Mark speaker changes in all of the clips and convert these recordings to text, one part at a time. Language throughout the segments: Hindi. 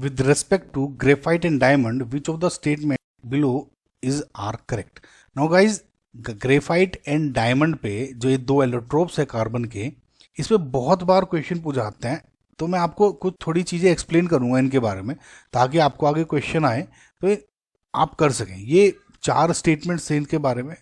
Speaker 1: with respect to graphite and diamond, which of the statement below is are correct? Now guys, graphite and diamond पे जो ये दो एलोट्रोप्स है कार्बन के, इस पे बहुत बार क्वेश्चन पूछाते हैं, तो मैं आपको कुछ थोड़ी चीज़ें एक्सप्लेन करूंगा इनके बारे में ताकि आपको आगे क्वेश्चन आए तो आप कर सकें। ये 4 स्टेटमेंट्स हैं इनके बारे में,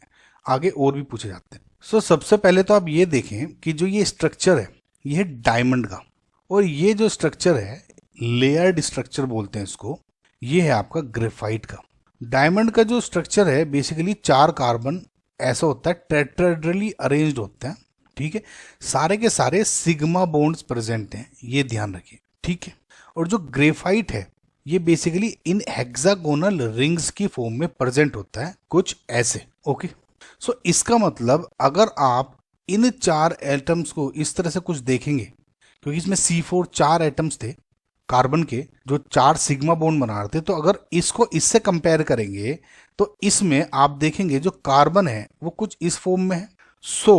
Speaker 1: आगे और भी पूछे जाते हैं। सो सबसे पहले तो आप ये देखें कि जो ये स्ट्रक्चर है ये है डायमंड का, और ये जो स्ट्रक्चर है लेयर्ड स्ट्रक्चर बोलते हैं इसको, ये है आपका ग्रेफाइट का। डायमंड का जो स्ट्रक्चर है बेसिकली 4 कार्बन ऐसा होता है, टेट्राहेड्रली अरेंज्ड होते हैं, ठीक है। सारे के सारे सिग्मा बॉन्ड्स प्रेजेंट हैं, ये ध्यान रखिए, ठीक है। और जो ग्रेफाइट है ये बेसिकली इन हेक्सागोनल रिंग्स की फॉर्म में प्रेजेंट होता है, कुछ ऐसे, ओके। सो इसका मतलब अगर आप इन 4 एटम्स को इस तरह से कुछ देखेंगे, क्योंकि इसमें C4 4 एटम्स थे कार्बन के जो 4 सिग्मा बॉन्ड बना रहे थे, तो अगर इसको इससे कंपेयर करेंगे तो इसमें आप देखेंगे जो कार्बन है वो कुछ इस फॉर्म में है। सो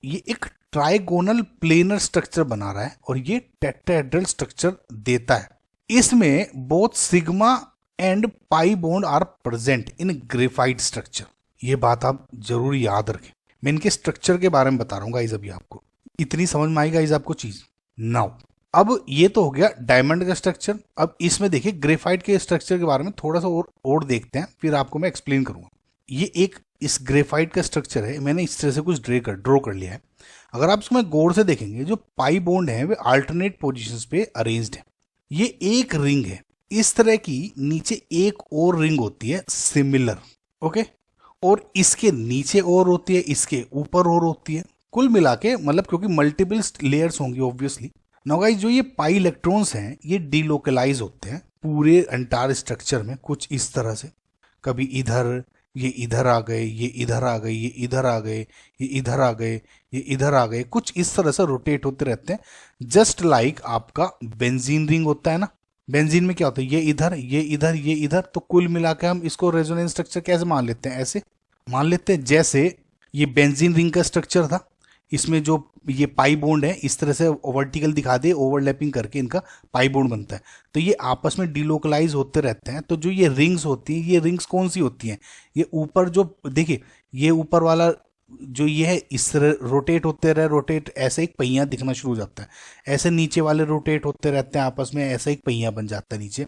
Speaker 1: ये एक ट्राइगोनल प्लेनर स्ट्रक्चर बना रहा है और ये टेट्राहेड्रल स्ट्रक्चर देता है। इसमें both sigma and pi bond are present in graphite structure. ये बात आप जरूर याद रखें। मैं इनके स्ट्रक्चर के बारे में बता रहा हूँ गाइस, अभी आपको इतनी समझ में आई गाइस आपको चीज। नाउ अब ये तो हो गया डायमंड का स्ट्रक्चर। अब इसमें देखिए ग्रेफाइट के स्ट्रक्चर के बारे में थोड़ा सा और देखते हैं, फिर आपको मैं एक्सप्लेन करूंगा। ये एक इस ग्रेफाइट का स्ट्रक्चर है, मैंने इस तरह से कुछ ड्रॉ कर लिया है। अगर आप इसमें गौर से देखेंगे जो पाई बॉन्ड है वे अल्टरनेट पोजिशंस पे अरेंज्ड है। ये एक रिंग है, इस तरह की नीचे एक और रिंग होती है सिमिलर, ओके, और इसके नीचे और होती है, इसके ऊपर और होती है, कुल मिला के मतलब क्योंकि मल्टीपल लेयर्स होंगी ऑब्वियसली। नाउ गाइस जो ये पाई इलेक्ट्रॉन्स हैं ये डीलोकलाइज होते हैं पूरे एंटायर स्ट्रक्चर में, कुछ इस तरह से, कभी इधर, ये इधर आ गए, ये इधर आ गए, ये इधर आ गए, ये इधर आ गए, ये इधर आ गए, कुछ इस तरह से रोटेट होते रहते हैं। जस्ट लाइक आपका बेंजीन रिंग होता है ना, बेंजीन में क्या होता है, ये इधर, ये इधर, ये इधर, तो कुल मिला के हम इसको रेजोनेंस स्ट्रक्चर कैसे मान लेते हैं, ऐसे मान लेते हैं जैसे ये बेंजीन रिंग का स्ट्रक्चर था, इसमें जो ये पाई बॉन्ड है इस तरह से वर्टिकल दिखा दे, ओवरलैपिंग करके इनका पाई बॉन्ड बनता है, तो ये आपस में डिलोकलाइज होते रहते हैं। तो जो ये रिंग्स होती हैं, ये रिंग्स कौन सी होती हैं, ये ऊपर जो देखिए ये ऊपर वाला जो ये है इस तरह रोटेट होते रहे, रोटेट ऐसे एक पहिया दिखना शुरू हो जाता है, ऐसे नीचे वाले रोटेट होते रहते हैं आपस में, ऐसा एक पहिया बन जाता है नीचे,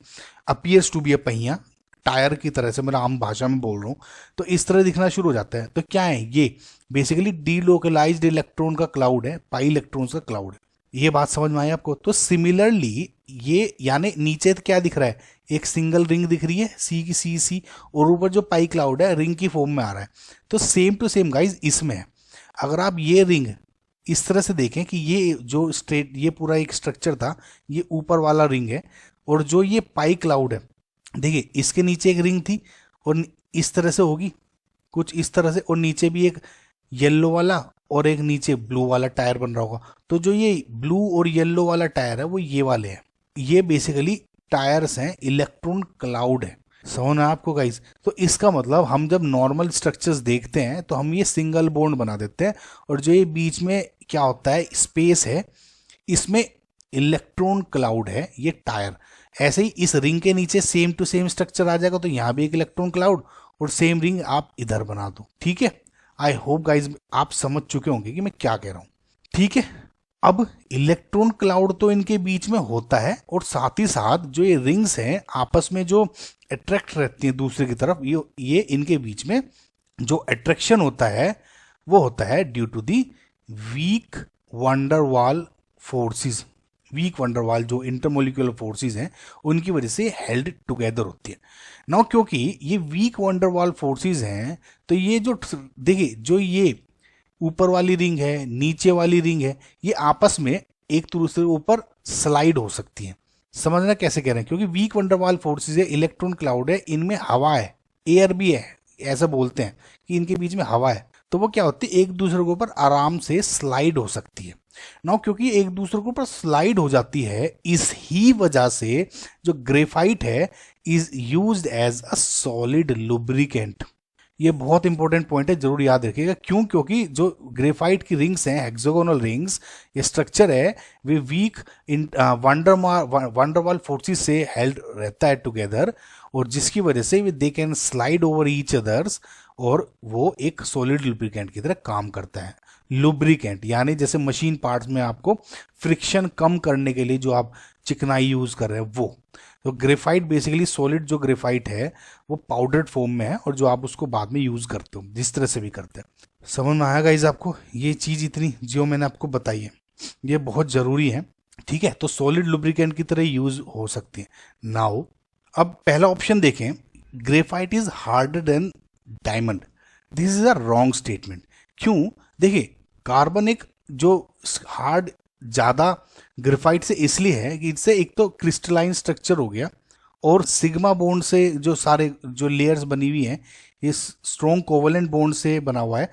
Speaker 1: अपीयर्स टू बी अ पहिया, टायर की तरह से, मैं आम भाषा में बोल रहा हूँ, तो इस तरह दिखना शुरू हो जाता है। तो क्या है, ये बेसिकली डीलोकलाइज्ड इलेक्ट्रॉन का क्लाउड है, पाई इलेक्ट्रॉन्स का क्लाउड है। ये बात समझ में आई आपको? तो सिमिलरली ये यानी नीचे क्या दिख रहा है, एक सिंगल रिंग दिख रही है सी की सी, और ऊपर जो पाई क्लाउड है रिंग की फॉर्म में आ रहा है। तो सेम टू सेम गाइज इसमें है, अगर आप ये रिंग इस तरह से देखें कि ये जो स्ट्रेट ये पूरा एक स्ट्रक्चर था, ये ऊपर वाला रिंग है, और जो ये पाई क्लाउड है देखिए इसके नीचे एक रिंग थी और इस तरह से होगी कुछ इस तरह से, और नीचे भी एक येलो वाला और एक नीचे ब्लू वाला टायर बन रहा होगा। तो जो ये ब्लू और येलो वाला टायर है वो ये वाले हैं, ये बेसिकली टायर्स हैं, इलेक्ट्रॉन क्लाउड है। समझ में आपको गाइस? तो इसका मतलब हम जब नॉर्मल स्ट्रक्चर्स देखते हैं तो हम ये सिंगल बॉन्ड बना देते हैं, और जो ये बीच में क्या होता है स्पेस है, इसमें इलेक्ट्रॉन क्लाउड है, ये टायर। ऐसे ही इस रिंग के नीचे सेम टू सेम स्ट्रक्चर आ जाएगा, तो यहाँ भी एक इलेक्ट्रॉन क्लाउड और सेम रिंग आप इधर बना दो, ठीक है। आई होप गाइज आप समझ चुके होंगे कि मैं क्या कह रहा हूँ, ठीक है। अब इलेक्ट्रॉन क्लाउड तो इनके बीच में होता है, और साथ ही साथ जो ये रिंग्स हैं आपस में जो अट्रैक्ट रहती हैं दूसरे की तरफ, ये इनके बीच में जो अट्रैक्शन होता है वो होता है due to the weak Van der Waals forces. Weak Van der Waals जो इंटरमोलिकुलर फोर्सेस हैं उनकी वजह से हेल्ड टुगेदर होती है ना। क्योंकि ये वीक वंडरवाल फोर्सेस हैं तो ये जो देखिए जो ये ऊपर वाली रिंग है, नीचे वाली रिंग है, ये आपस में एक दूसरे के ऊपर स्लाइड हो सकती है। समझना कैसे कह रहे हैं? क्योंकि वीक वंडरवाल फोर्सेस है, इलेक्ट्रॉन क्लाउड है, इनमें हवा है, एयर भी है, ऐसा बोलते हैं कि इनके बीच में हवा है, तो वो क्या होती है एक दूसरे के ऊपर आराम से स्लाइड हो सकती है ना। क्योंकि एक दूसरे के ऊपर स्लाइड हो जाती है, इस ही वजह से जो ग्रेफाइट है is used as a solid lubricant. ये बहुत इंपॉर्टेंट पॉइंट है, जरूर याद रखिएगा। क्यों? क्योंकि जो ग्रेफाइट की रिंग्स हैं, हेक्सागोनल रिंग्स, ये स्ट्रक्चर है, वे वीक इन वंडरवाल फोर्सेस से हेल्ड रहता है टुगेदर, और जिसकी वजह से they can slide over each others, और वो एक सॉलिड लुब्रिकेंट की तरह काम करता है। लुब्रिकेंट यानी जैसे मशीन पार्ट्स में आपको फ्रिक्शन कम करने के लिए जो आप चिकनाई यूज कर रहे हैं वो। तो ग्रेफाइट बेसिकली सॉलिड जो ग्रेफाइट है वो पाउडर्ड फॉर्म में है, और जो आप उसको बाद में यूज करते हो जिस तरह से भी करते हैं। समझ में आया गाइस आपको? ये चीज इतनी जो मैंने आपको बताई है ये बहुत जरूरी है, ठीक है। तो सॉलिड लुब्रिकेंट की तरह यूज हो सकती है। नाउ अब पहला ऑप्शन देखें, graphite is harder than diamond. This is a wrong statement. क्यों? देखिए, कार्बन एक जो हार्ड ज्यादा ग्रेफाइट से इसलिए है कि इससे एक तो क्रिस्टलाइन स्ट्रक्चर हो गया, और सिग्मा बॉन्ड से जो सारे जो लेयर्स बनी हुई हैं ये स्ट्रॉन्ग कोवलेंट बॉन्ड से बना हुआ है,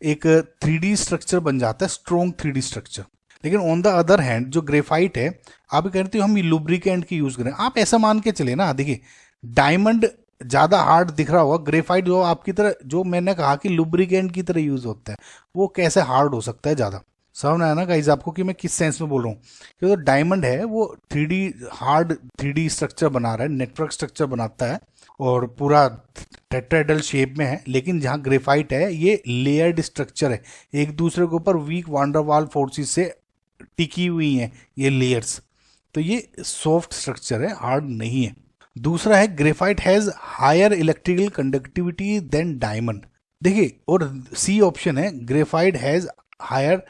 Speaker 1: एक 3D स्ट्रक्चर बन जाता है, स्ट्रॉन्ग 3D स्ट्रक्चर। लेकिन ऑन द अदर हैंड जो ग्रेफाइट है, आप कहते हो हम लुब्रिकेंट की यूज करें, आप ऐसा मान के चले ना। देखिए, डायमंड ज्यादा हार्ड दिख रहा होगा, ग्रेफाइट जो आपकी तरह जो मैंने कहा कि लुब्रिकेंट की तरह यूज होता है, वो कैसे हार्ड हो सकता है ज्यादा? समझ में आया ना गाइज आपको कि मैं किस सेंस में बोल रहा हूँ? क्योंकि तो डायमंड है वो 3D हार्ड 3D स्ट्रक्चर बना रहा है, नेटवर्क स्ट्रक्चर बनाता है, और पूरा टेट्राहेड्रल शेप में है। लेकिन जहाँ ग्रेफाइट है ये लेयर्ड स्ट्रक्चर है, एक दूसरे के ऊपर वीक वांडरवाल फोर्सेस से टिकी हुई हैं ये लेयर्स। तो ये सॉफ्ट स्ट्रक्चर है, हार्ड नहीं है। दूसरा है graphite has higher electrical conductivity than diamond. देखिए, और सी ऑप्शन है graphite has higher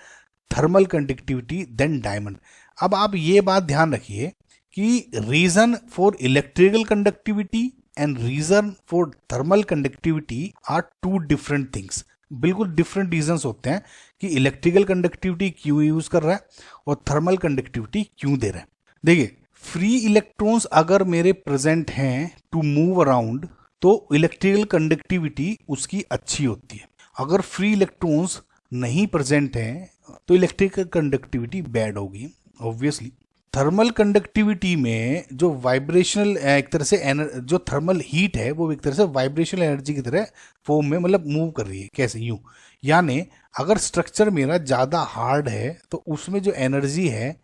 Speaker 1: thermal conductivity than diamond. अब आप ये बात ध्यान रखिए कि reason for electrical conductivity and reason for thermal conductivity are two different things. बिल्कुल डिफरेंट रीजंस होते हैं कि इलेक्ट्रिकल कंडक्टिविटी क्यों यूज कर रहा है और थर्मल कंडक्टिविटी क्यों दे रहा है। देखिए, फ्री इलेक्ट्रॉन्स अगर मेरे प्रेजेंट हैं टू मूव अराउंड, तो इलेक्ट्रिकल कंडक्टिविटी उसकी अच्छी होती है। अगर फ्री इलेक्ट्रॉन्स नहीं प्रेजेंट हैं तो इलेक्ट्रिकल कंडक्टिविटी बैड होगी ऑब्वियसली। थर्मल कंडक्टिविटी में जो वाइब्रेशनल एक तरह से जो थर्मल हीट है वो एक तरह से वाइब्रेशनल एनर्जी की तरह फॉर्म में मतलब मूव कर रही है। कैसे? यूं, यानी अगर स्ट्रक्चर मेरा ज़्यादा हार्ड है तो उसमें जो एनर्जी है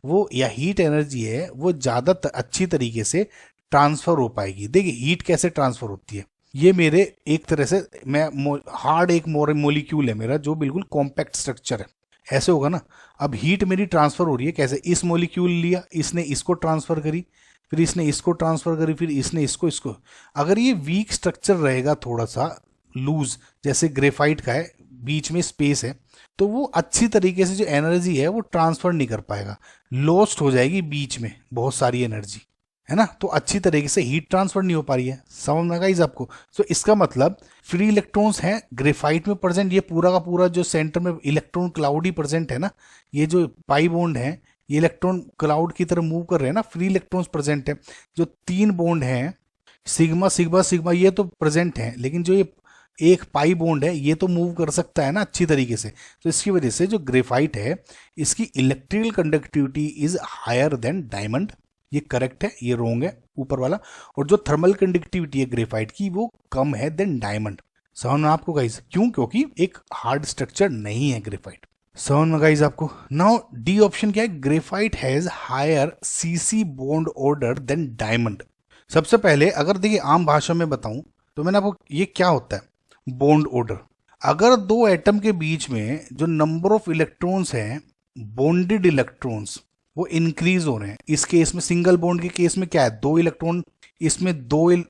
Speaker 1: वो या हीट एनर्जी है वो ज़्यादा अच्छी तरीके से ट्रांसफर हो पाएगी। देखिए, हीट कैसे ट्रांसफर होती है, ये मेरे एक तरह से मैं हार्ड एक मोलिक्यूल है मेरा जो बिल्कुल कॉम्पैक्ट स्ट्रक्चर है, ऐसे होगा ना। अब हीट मेरी ट्रांसफर हो रही है कैसे? इस मोलिक्यूल लिया, इसने इसको ट्रांसफर करी, फिर इसने इसको ट्रांसफर करी, फिर इसने इसको। अगर ये वीक स्ट्रक्चर रहेगा थोड़ा सा लूज, जैसे ग्रेफाइट का है, बीच में स्पेस है, तो वो अच्छी तरीके से जो एनर्जी है वो ट्रांसफर नहीं कर पाएगा, लॉस्ट हो जाएगी बीच में बहुत सारी एनर्जी, है ना। तो अच्छी तरीके से हीट ट्रांसफर नहीं हो पा रही है। समझ में गाइस आपको? तो इसका मतलब फ्री इलेक्ट्रॉन्स हैं ग्रेफाइट में प्रेजेंट, ये पूरा का पूरा जो सेंटर में इलेक्ट्रॉन क्लाउड ही प्रेजेंट है ना, ये जो पाई बॉन्ड है ये इलेक्ट्रॉन क्लाउड की तरह मूव कर रहे हैं ना, फ्री इलेक्ट्रॉन्स प्रेजेंट है। जो 3 बॉन्ड हैं सिग्मा सिग्मा सिग्मा ये तो प्रेजेंट है, लेकिन जो ये एक पाई बॉन्ड है ये तो मूव कर सकता है ना अच्छी तरीके से। तो इसकी वजह से जो ग्रेफाइट है इसकी electrical conductivity is higher than diamond. ये करेक्ट है, ये रॉन्ग है ऊपर वाला। और जो थर्मल कंडक्टिविटी है ग्रेफाइट की वो कम है देन डायमंड। समझ में आपको गाइस? क्यों? क्योंकि एक हार्ड स्ट्रक्चर नहीं है ग्रेफाइट। समझ में गाइस आपको? नाउ डी ऑप्शन क्या है? Graphite has higher CC bond order than diamond. सबसे पहले अगर देखिए आम भाषा में बताऊं तो मैंने आपको, ये क्या होता है बॉन्ड ऑर्डर? अगर 2 एटम के बीच में जो नंबर ऑफ इलेक्ट्रॉन्स हैं, बॉन्डेड इलेक्ट्रॉन्स, वो इंक्रीज हो रहे हैं। इस केस में सिंगल बॉन्ड के केस में क्या है, 2 इलेक्ट्रॉन, इसमें 2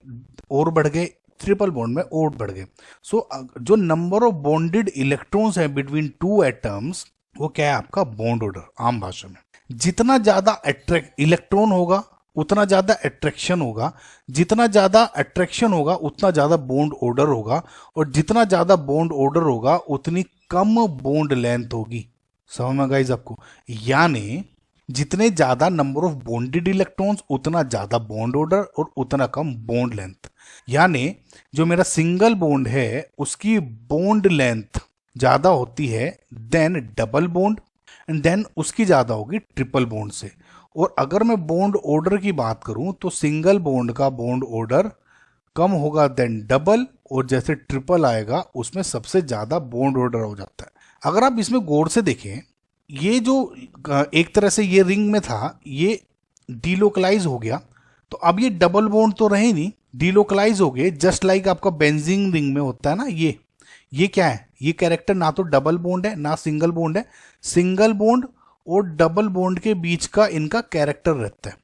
Speaker 1: और बढ़ गए, ट्रिपल बॉन्ड में और बढ़ गए। सो जो नंबर ऑफ बॉन्डेड इलेक्ट्रॉन्स है बिटवीन 2 एटम्स वो क्या है आपका बॉन्ड ऑर्डर। आम भाषा में जितना ज्यादा अट्रैक्ट इलेक्ट्रॉन होगा उतना ज्यादा अट्रैक्शन होगा, जितना ज्यादा अट्रैक्शन होगा उतना ज्यादा बॉन्ड ऑर्डर होगा, और जितना ज्यादा बॉन्ड ऑर्डर होगा उतनी कम बॉन्ड लेंथ होगी। समझ में गाइस आपको? यानी जितने ज्यादा नंबर ऑफ बॉन्डेड इलेक्ट्रॉन्स उतना ज्यादा बॉन्ड ऑर्डर और उतना कम बॉन्ड लेंथ। यानी जो मेरा सिंगल बॉन्ड है उसकी बॉन्ड लेंथ ज्यादा होती है than double bond, and then उसकी ज्यादा होगी ट्रिपल बॉन्ड से। और अगर मैं बॉन्ड ऑर्डर की बात करूं तो सिंगल बॉन्ड का बॉन्ड ऑर्डर कम होगा देन डबल, और जैसे ट्रिपल आएगा उसमें सबसे ज्यादा बॉन्ड ऑर्डर हो जाता है। अगर आप इसमें गौर से देखें ये जो एक तरह से ये रिंग में था, ये डीलोकलाइज हो गया, तो अब ये डबल बॉन्ड तो रहे नहीं, डीलोकलाइज हो गए, जस्ट लाइक आपका बेंजीन रिंग में होता है ना। ये क्या है, ये कैरेक्टर ना तो डबल बॉन्ड है ना सिंगल बॉन्ड है, सिंगल बॉन्ड और डबल बॉन्ड के बीच का इनका कैरेक्टर रहता है,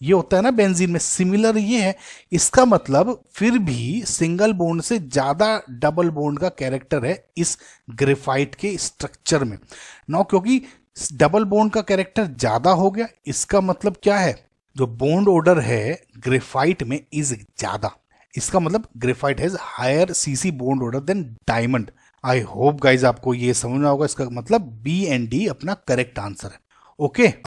Speaker 1: ये होता है ना बेंजीन में। सिमिलर ये है, इसका मतलब फिर भी सिंगल बॉन्ड से ज्यादा डबल बॉन्ड का कैरेक्टर है इस ग्रेफाइट के स्ट्रक्चर में। नौ क्योंकि डबल बॉन्ड का कैरेक्टर ज्यादा हो गया, इसका मतलब क्या है, जो बॉन्ड ऑर्डर है ग्रेफाइट में इज ज्यादा, इसका मतलब graphite has higher CC bond order than diamond. I hope guys आपको ये समझना होगा, इसका मतलब बी एंड डी अपना करेक्ट आंसर है। ओके